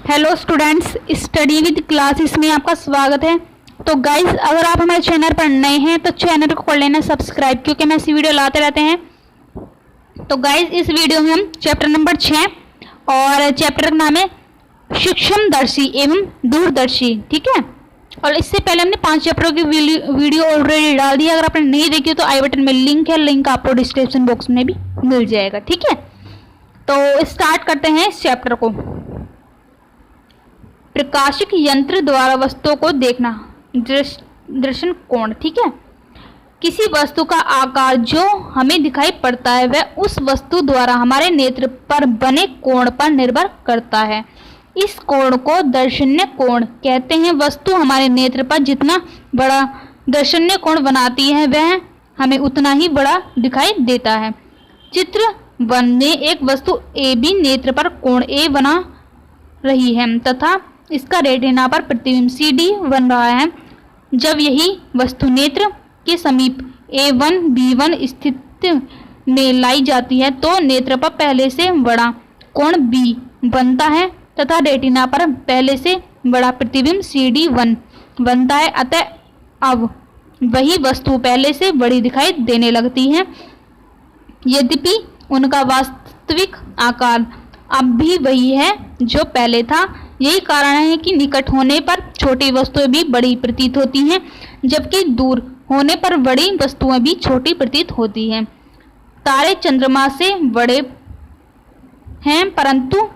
Hello students, study with classes में आपका स्वागत है। तो गाइस, अगर आप हमारे चैनल पर नए हैं तो चैनल को कर लेना सब्सक्राइब, क्योंकि मैं ऐसी वीडियो लाते रहते हैं। तो गाइस, इस वीडियो में हम चैप्टर नंबर 6 और चैप्टर का नाम है सूक्ष्मदर्शी एवं दूरदर्शी, ठीक है। और इससे पहले हमने 5 चैप्टरों की वीडियो ऑलरेडी डाल दी है। अगर आपने नहीं देखी तो आई बटन में लिंक है, लिंक आपको डिस्क्रिप्शन बॉक्स में भी मिल जाएगा, ठीक है। तो स्टार्ट करते हैं इस चैप्टर को। प्रकाशिक यंत्र द्वारा वस्तुओं को देखना, दर्शन कोण, ठीक है। किसी वस्तु का आकार जो हमें दिखाई पड़ता है वह उस वस्तु द्वारा हमारे नेत्र पर बने कोण पर निर्भर करता है। इस कोण को दर्शनीय कोण कहते हैं। वस्तु हमारे नेत्र पर जितना बड़ा दर्शनीय कोण बनाती है वह हमें उतना ही बड़ा दिखाई देता है। चित्र 1 में एक वस्तु ए बी नेत्र पर कोण ए बना रही है तथा इसका रेटिना पर प्रतिबिंब सी डी बन रहा है। जब यही वस्तु नेत्र के समीप A1 B1 स्थिति में लाई जाती है तो नेत्र पर पहले से बड़ा कोण B बनता है तथा रेटिना पर पहले से बड़ा प्रतिबिंब CD1 बनता है। अतः अब वही वस्तु पहले से बड़ी दिखाई देने लगती है, यद्यपि उनका वास्तविक आकार अब भी वही है जो पहले था। यही कारण है कि निकट होने पर छोटी वस्तुएं भी बड़ी प्रतीत होती हैं, जबकि दूर होने पर बड़ी वस्तुएं भी छोटी प्रतीत होती हैं। तारे चंद्रमा से बड़े हैं, परंतु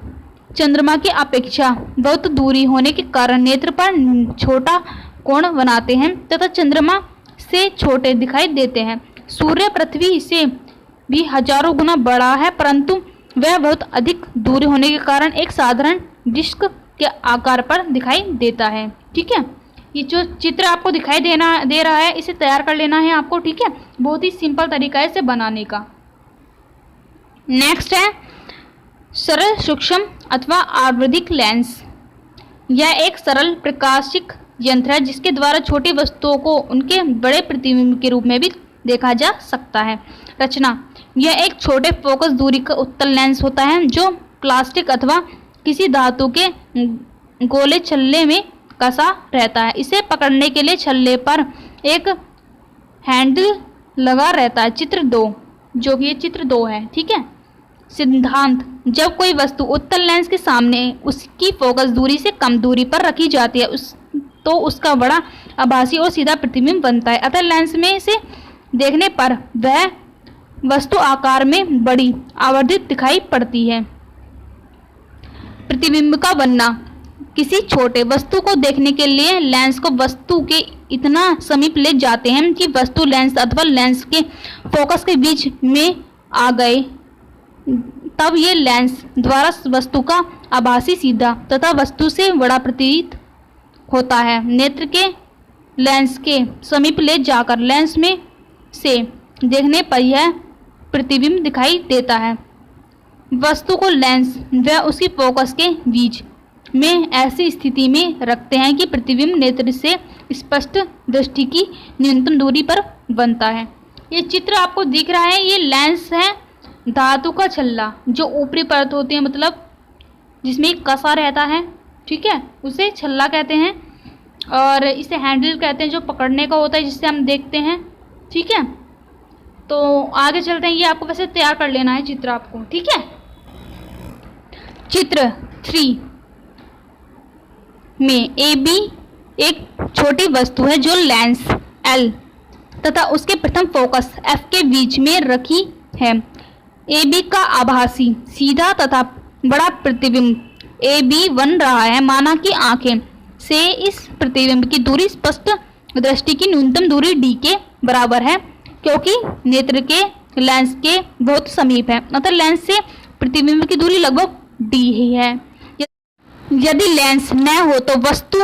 चंद्रमा की अपेक्षा बहुत दूरी होने के कारण नेत्र पर छोटा कोण बनाते हैं तथा चंद्रमा से छोटे दिखाई देते हैं। सूर्य पृथ्वी से भी हजारों गुना बड़ा है, परंतु वह बहुत अधिक दूरी होने के कारण एक साधारण डिस्क के आकार पर दिखाई देता है, ठीक है। ये जो चित्र आपको दिखाई दे रहा है इसे तैयार कर लेना है आपको, ठीक है। बहुत ही सिंपल तरीका है इसे बनाने का। नेक्स्ट है सरल सूक्ष्म अथवा आवर्धिक लेंस। यह एक सरल प्रकाशिक यंत्र है जिसके द्वारा छोटी वस्तुओं को उनके बड़े प्रतिबिंब के रूप में भी देखा जा सकता है। रचना: यह एक छोटे फोकस दूरी का उत्तल लेंस होता है जो प्लास्टिक अथवा किसी धातु के गोले छल्ले में कसा रहता है। इसे पकड़ने के लिए छल्ले पर एक हैंडल लगा रहता है। चित्र 2, जो कि ये चित्र 2 है, ठीक है। सिद्धांत: जब कोई वस्तु उत्तल लेंस के सामने उसकी फोकस दूरी से कम दूरी पर रखी जाती है तो उसका बड़ा आभासी और सीधा प्रतिबिंब बनता है। अतः लेंस में से देखने पर वह वस्तु आकार में बड़ी आवर्धित दिखाई पड़ती है। प्रतिबिंब का बनना: किसी छोटे वस्तु को देखने के लिए लेंस को वस्तु के इतना समीप ले जाते हैं कि वस्तु लेंस अथवा लेंस के फोकस के बीच में आ गए, तब ये लेंस द्वारा वस्तु का आभासी सीधा तथा वस्तु से बड़ा प्रतीत होता है। नेत्र के लेंस के समीप ले जाकर लेंस में से देखने पर यह प्रतिबिंब दिखाई देता है। वस्तु को लेंस व उसकी फोकस के बीच में ऐसी स्थिति में रखते हैं कि प्रतिबिंब नेत्र से स्पष्ट दृष्टि की न्यूनतम दूरी पर बनता है। ये चित्र आपको दिख रहा है, ये लेंस है धातु का छल्ला जो ऊपरी परत होती है, मतलब जिसमें एक कसा रहता है, ठीक है, उसे छल्ला कहते हैं। और इसे हैंडल कहते हैं जो पकड़ने का होता है जिससे हम देखते हैं, ठीक है। तो आगे चलते हैं। ये आपको वैसे तैयार कर लेना है चित्र आपको, ठीक है। चित्र 3 में ए बी एक छोटी वस्तु है जो लेंस L तथा उसके प्रथम फोकस F के बीच में रखी है। ए बी का आभासी सीधा तथा बड़ा प्रतिबिंब ए बी बन रहा है। माना कि आंखें से इस प्रतिबिंब की दूरी स्पष्ट दृष्टि की न्यूनतम दूरी D के बराबर है, क्योंकि नेत्र के लेंस के बहुत समीप है, अतः लेंस से प्रतिबिंब की दूरी लगभग D ही है। यदि लेंस न हो तो वस्तु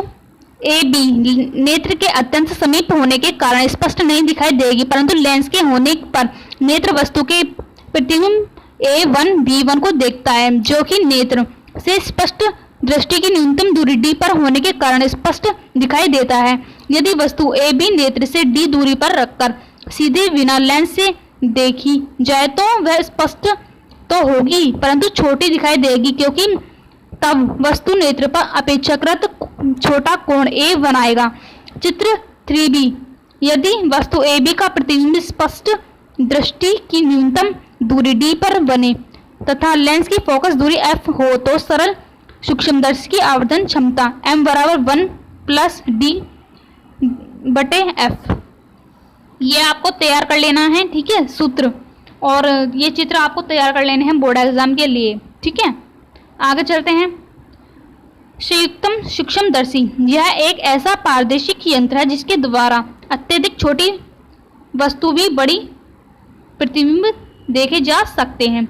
ए बी नेत्र के अत्यंत समीप होने के कारण स्पष्ट नहीं दिखाई देगी, परंतु लेंस के होने पर नेत्र वस्तु के प्रतिबिंब A1 B1 को देखता है, जो कि नेत्र से स्पष्ट दृष्टि की न्यूनतम दूरी D पर होने के कारण स्पष्ट दिखाई देता है। यदि वस्तु ए बी नेत्र से D दूरी पर रखकर सीधे बिना लेंस से देखी जाए तो वह स्पष्ट तो होगी परंतु छोटी दिखाई देगी, क्योंकि तब वस्तु नेत्र पर अपेक्षाकृत छोटा कोण A बनाएगा। चित्र 3b, यदि वस्तु AB का प्रतिबिंब स्पष्ट दृष्टि की न्यूनतम दूरी D पर बने तथा लेंस की फोकस दूरी F हो तो सरल सूक्ष्मदर्शी की आवर्धन क्षमता M बराबर 1 प्लस D बटे F। ये आपको तैयार कर लेना है, ठीक है, सूत्र, और ये चित्र आपको तैयार कर लेने हैं बोर्ड एग्जाम के लिए, ठीक है। आगे चलते हैं। संयुक्तम सूक्ष्मदर्शी, यह एक ऐसा पारदर्शिक यंत्र है जिसके द्वारा अत्यधिक छोटी वस्तु भी बड़ी प्रतिबिंब देखे जा सकते हैं।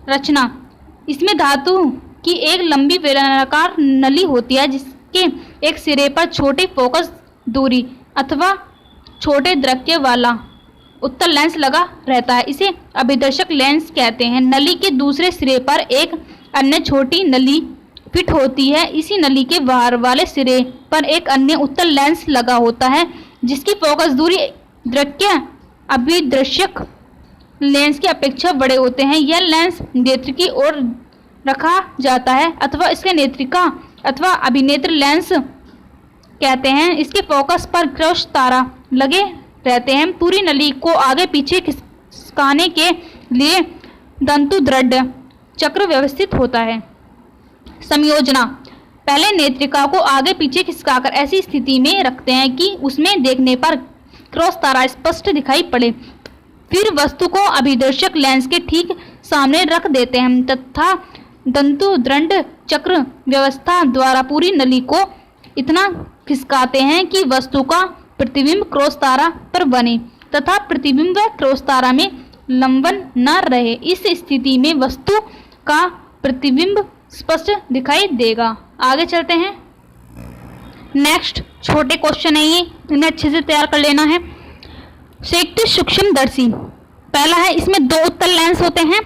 रचना, इसमें धातु की एक लंबी बेलनाकार नली होती है जिसके एक सिरे पर छोटी फोकस दूरी अथवा छोटे द्रव्य वाला उत्तल लेंस लगा रहता है। इसे अभिदर्शक लेंस कहते हैं। नली के दूसरे सिरे पर एक अन्य छोटी नली फिट होती है। इसी नली के बाहर वाले सिरे पर एक अन्य उत्तल लेंस लगा होता है जिसकी फोकस दूरी द्रव्य अभिदर्शक लेंस की अपेक्षा बड़े होते हैं। यह लेंस नेत्र की ओर रखा जाता है अथवा इसके नेत्रिका अथवा अभिनेत्र लेंस कहते हैं। इसके फोकस पर क्रॉस तारा लगे रहते हैं। पूरी नली को आगे पीछे खिसकाने के लिए दंतु दृढ़ चक्र व्यवस्थित होता है। समयोजना, पहले नेत्रिका को आगे पीछे खिसकाकर ऐसी स्थिति में रखते हैं कि उसमें देखने पर क्रॉस तारा स्पष्ट दिखाई पड़े। फिर वस्तु को अभिदर्शक लेंस के ठीक सामने रख देते हैं तथा दंतु दृढ़ चक्र व्यवस्था द्वारा पूरी नली को इतना खिसकाते हैं कि वस्तु का प्रतिबिंब क्रॉस तारा पर बने तथा प्रतिबिंब क्रॉस तारा में लंबन न रहे। इस स्थिति में वस्तु का प्रतिबिंब स्पष्ट दिखाई देगा। आगे चलते हैं। नेक्स्ट छोटे क्वेश्चन है ये, इन्हें अच्छे से तैयार कर लेना है। संयुक्त सूक्ष्मदर्शी, पहला है इसमें दो उत्तल लेंस होते हैं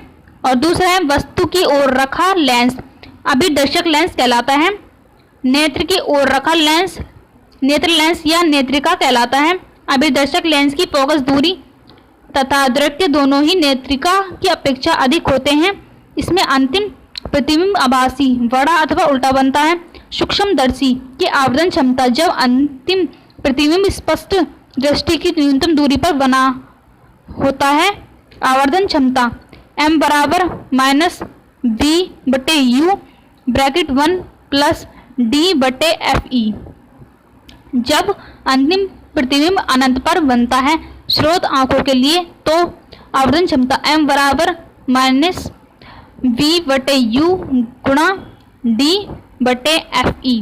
और दूसरा है वस्तु की ओर रखा लेंस अभिदर्शक लेंस कहलाता है। नेत्र की ओर रखा लेंस नेत्र लेंस या नेत्रिका कहलाता है। अभिदर्शक लेंस की फोकस दूरी तथा द्रव्य दोनों ही नेत्रिका की अपेक्षा अधिक होते हैं। इसमें अंतिम प्रतिबिंब आभासी बड़ा अथवा उल्टा बनता है। सूक्ष्मदर्शी की आवर्धन क्षमता, जब अंतिम प्रतिबिंब स्पष्ट दृष्टि की न्यूनतम दूरी पर बना होता है। आवर्धन क्षमता M बराबर -B बटे U ब्रैकेट 1 प्लस D बटे FE। जब अंतिम प्रतिबिंब अनंत पर बनता है स्रोत आंखों के लिए तो आवर्धन क्षमता M बराबर -B बटे U गुणा D बटे FE।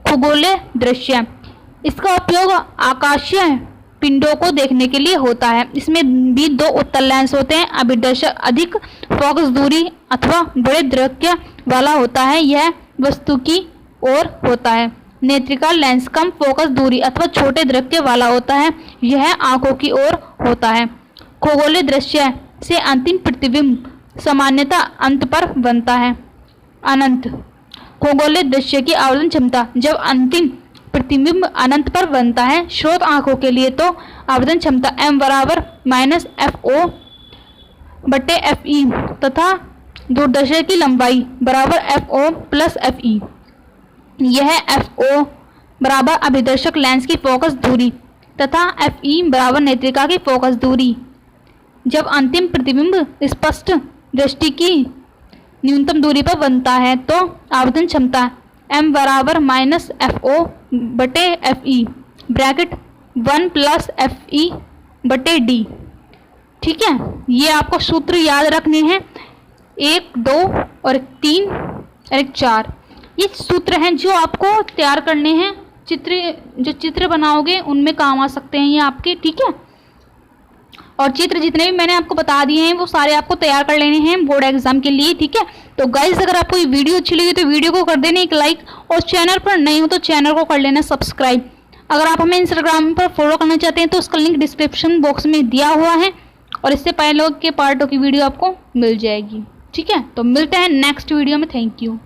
खगोलीय दृश्य, इसका उपयोग आकाशीय पिंडों को देखने के लिए होता है। इसमें भी दो उत्तल लेंस होते हैं। अभिदर्शक अधिक फोकस दूरी अथवा बड़े द्रव्य वाला होता है, यह वस्तु की ओर होता है। नेत्रिका लेंस कम फोकस दूरी अथवा छोटे द्रव्य वाला होता है, यह आंखों की ओर होता है। खगोलीय दृश्य से अंतिम प्रतिबिंब सामान्यतः अंत पर बनता है। अनंत, खगोलीय दृश्य की आवर्धन क्षमता, जब अंतिम प्रतिबिंब अनंत पर बनता है स्रोत आंखों के लिए तो आवर्धन क्षमता M बराबर -FO बटे FE तथा दूरदर्शी की लंबाई बराबर FO प्लस FE। यह FO बराबर अभिदर्शक लेंस की फोकस दूरी तथा FE बराबर नेत्रिका की फोकस दूरी। जब अंतिम प्रतिबिंब स्पष्ट दृष्टि की न्यूनतम दूरी पर बनता है तो आवर्धन क्षमता M बराबर -FO बटे FE ब्रैकेट 1 प्लस FE बटे D। ठीक है, ये आपको सूत्र याद रखने हैं, 1, 2 और 3 और 4। ये सूत्र हैं जो आपको तैयार करने हैं। जो चित्र बनाओगे उनमें काम आ सकते हैं ये आपके, ठीक है। और चित्र जितने भी मैंने आपको बता दिए हैं वो सारे आपको तैयार कर लेने हैं बोर्ड एग्जाम के लिए, ठीक है। तो गाइस, अगर आपको ये वीडियो अच्छी लगी तो वीडियो को कर देना एक लाइक और चैनल पर नए हो तो चैनल को कर लेना सब्सक्राइब। अगर आप हमें इंस्टाग्राम पर फॉलो करना चाहते हैं तो उसका लिंक डिस्क्रिप्शन बॉक्स में दिया हुआ है और इससे पहले के पार्टों की वीडियो आपको मिल जाएगी, ठीक है। तो मिलते हैं नेक्स्ट वीडियो में। Thank you.